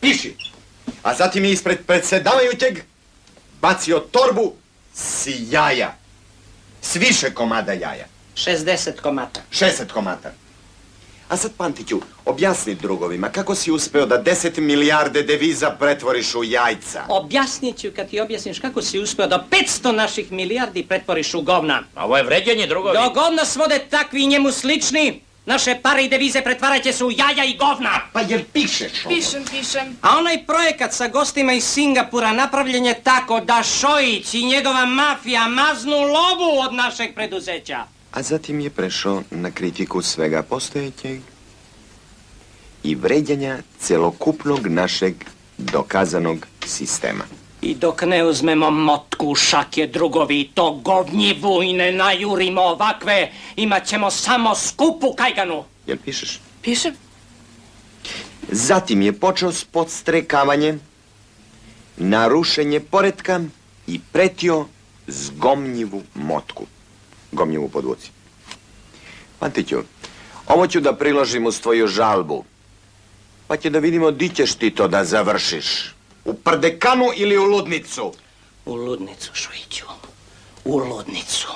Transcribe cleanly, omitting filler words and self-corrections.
piši. A zatim je ispred predsjedavajućeg bacio torbu s jaja. S više komada jaja. 60 komata. 60 komata. A sad, Pantiću, objasni drugovima kako si uspeo da 10 milijarde deviza pretvoriš u jajca. Objasnit ću kad ti objasniš kako si uspeo da 500 naših milijardi pretvoriš u govna. Ovo je vređenje, drugovi. Do govna svode takvi njemu slični. Naše pare i devize pretvarat će se u jaja i govna. Pa jel pišeš ovo? Pišem. A onaj projekat sa gostima iz Singapura napravljen je tako da Šojić i njegova mafija maznu lovu od našeg preduzeća. A zatim je prešao na kritiku svega postojećeg i vređanja celokupnog našeg dokazanog sistema. I dok ne uzmemo motku, šake, drugovi i to govnjivu i ne najurimo ovakve, imat ćemo samo skupu kajganu. Jel pišeš? Pišem. Zatim je počeo s podstrekavanjem, narušenje poretka i pretio zgomnjivu motku. Gomnjivu podvuci. Pantiću, ovo ću da priložim uz tvoju žalbu. Pa će da vidimo di ćeš ti to da završiš. U Prdekanu ili u ludnicu? U ludnicu, Šojiću. U ludnicu.